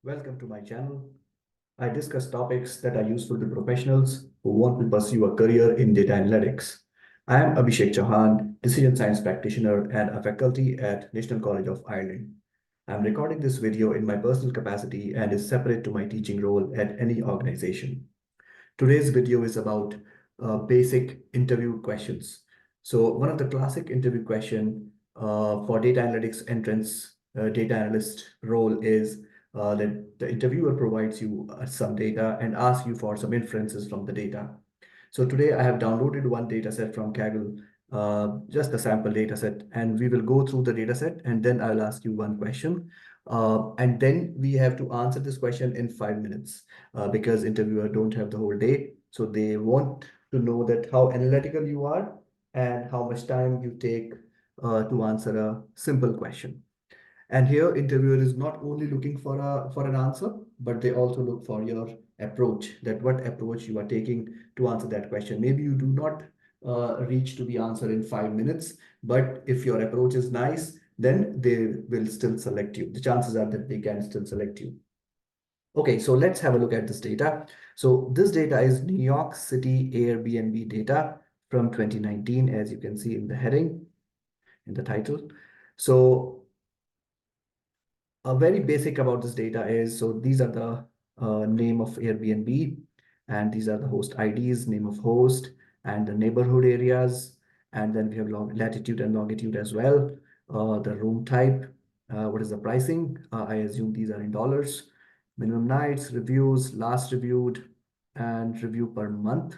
Welcome to my channel. I discuss topics that are useful to professionals who want to pursue a career in data analytics. I am Abhishek Chauhan, decision science practitioner and a faculty at National College of Ireland. I'm recording this video in my personal capacity and is separate to my teaching role at any organization. Today's video is about basic interview questions. So one of the classic interview question for data analytics entrance data analyst role is that the interviewer provides you some data and asks you for some inferences from the data. So today I have downloaded one data set from Kaggle, just a sample data set, and we will go through the data set and then I'll ask you one question. And then we have to answer this question in 5 minutes because interviewer don't have the whole day. So they want to know that how analytical you are and how much time you take to answer a simple question. And here interviewer is not only looking for an answer, but they also look for your approach, that what approach you are taking to answer that question. Maybe you do not reach to the answer in 5 minutes, but if your approach is nice, then they will still select you. The chances are that they can still select you. Okay, so let's have a look at this data. So this data is New York City Airbnb data from 2019, as you can see in the heading, in the title. So a very basic about this data is, so these are the name of Airbnb, and these are the host IDs, name of host, and the neighborhood areas. And then we have latitude and longitude as well. The room type, what is the pricing? I assume these are in dollars. Minimum nights, reviews, last reviewed, and review per month,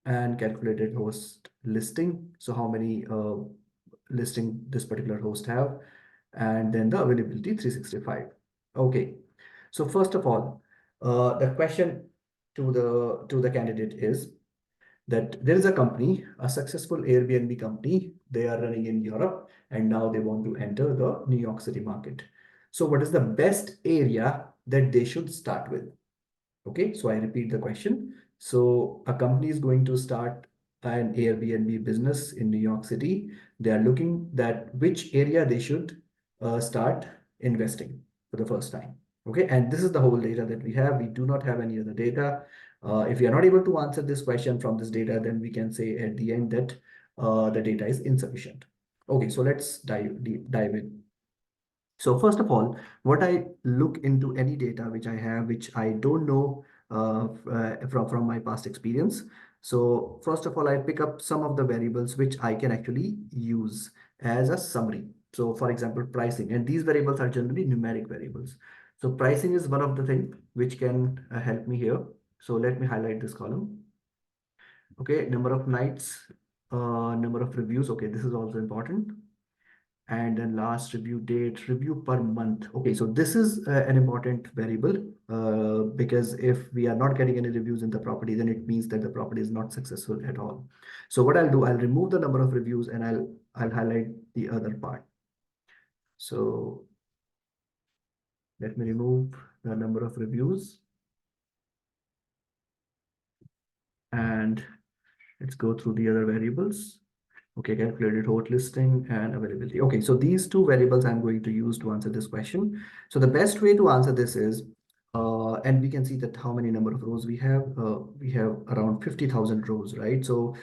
and calculated host listing. So how many listing this particular host have, and then the availability 365. Okay, so first of all, the question to the candidate is that there is a company, a successful Airbnb company. They are running in Europe and now they want to enter the New York City market. So what is the best area that they should start with? Okay, so I repeat the question. So a company is going to start an Airbnb business in New York City. They are looking that which area they should start investing for the first time. Okay, and this is the whole data that we have. We do not have any other data. If we are not able to answer this question from this data, then we can say at the end that the data is insufficient. Okay, so let's dive in. So first of all, what I look into any data which I have, which I don't know from my past experience. So first of all, I pick up some of the variables which I can actually use as a summary. So for example, pricing, and these variables are generally numeric variables. So pricing is one of the things which can help me here. So let me highlight this column. Okay, number of nights, number of reviews. Okay, this is also important, and then last review date, review per month. Okay, so this is an important variable because if we are not getting any reviews in the property, then it means that the property is not successful at all. So what I'll do, I'll remove the number of reviews and I'll highlight the other part. So let me remove the number of reviews and let's go through the other variables. Okay, calculated hot listing and availability. Okay, so these two variables I'm going to use to answer this question. So the best way to answer this is, and we can see that how many number of rows we have. We have around 50,000 rows, right? So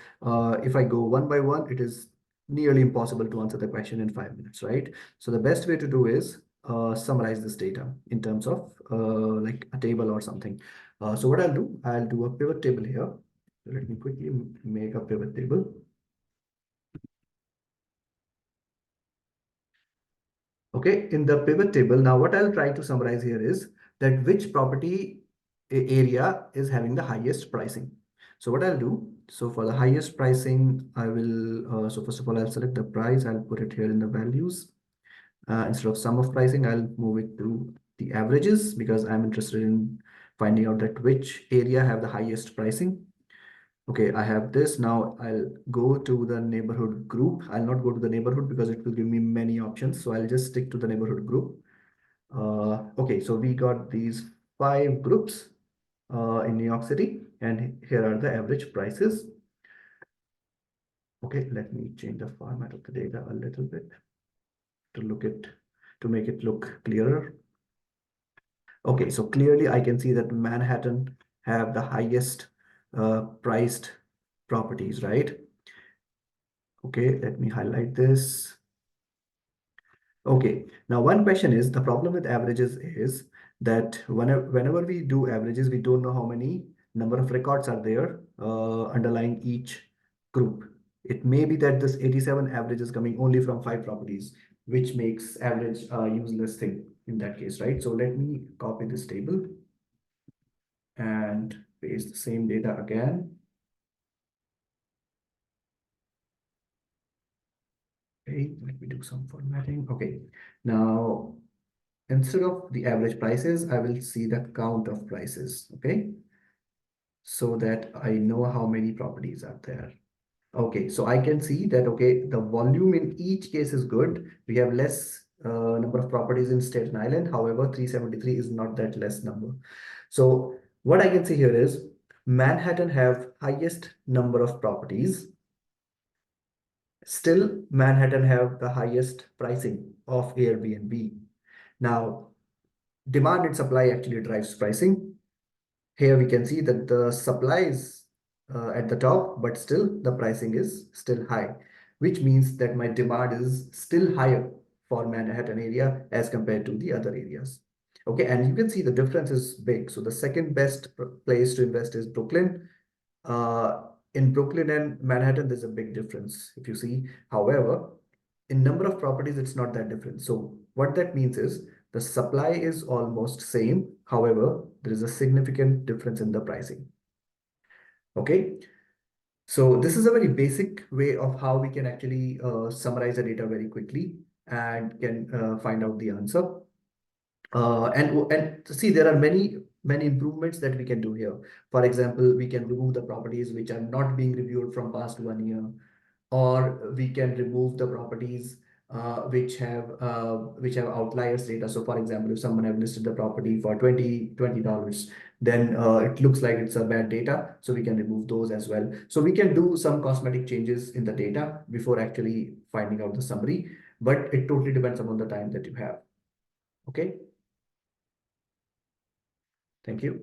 if I go one by one, it is nearly impossible to answer the question in 5 minutes, right? So the best way to do is summarize this data in terms of like a table or something. So what I'll do a pivot table here. So let me quickly make a pivot table. Okay, in the pivot table, now what I'll try to summarize here is that which property area is having the highest pricing. So what I'll do, so for the highest pricing, I will, so first of all, I'll select the price, I'll put it here in the values. Instead of sum of pricing, I'll move it to the averages because I'm interested in finding out that which area have the highest pricing. Okay, I have this. Now I'll go to the neighborhood group. I'll not go to the neighborhood because it will give me many options. So I'll just stick to the neighborhood group. Okay, so we got these 5 groups in New York City, and here are the average prices. Okay, let me change the format of the data a little bit to make it look clearer. Okay, so clearly I can see that Manhattan have the highest priced properties, right? Okay, let me highlight this. Okay, now one question is the problem with averages is that whenever we do averages, we don't know how many number of records are there underlying each group. It may be that this 87 average is coming only from 5 properties, which makes average a useless thing in that case, right? So let me copy this table and paste the same data again. Okay, let me do some formatting. Okay, now instead of the average prices, I will see the count of prices, okay? So that I know how many properties are there. Okay, so I can see that, okay, the volume in each case is good. We have less number of properties in Staten Island. However, 373 is not that less number. So what I can see here is Manhattan have highest number of properties. Still, Manhattan have the highest pricing of Airbnb. Now, demand and supply actually drives pricing. Here we can see that the supply is at the top, but still the pricing is still high, which means that my demand is still higher for Manhattan area as compared to the other areas. Okay, and you can see the difference is big. So the second best place to invest is Brooklyn. In Brooklyn and Manhattan, there's a big difference if you see. However, in number of properties, it's not that different. So what that means is the supply is almost same. However, there is a significant difference in the pricing. Okay. So this is a very basic way of how we can actually summarize the data very quickly and can find out the answer. And see, there are many improvements that we can do here. For example, we can remove the properties which are not being reviewed from past 1 year, or we can remove the properties which have outliers data. So for example, if someone have listed the property for $20, then it looks like it's a bad data. So we can remove those as well. So we can do some cosmetic changes in the data before actually finding out the summary, but it totally depends upon the time that you have. Okay, thank you.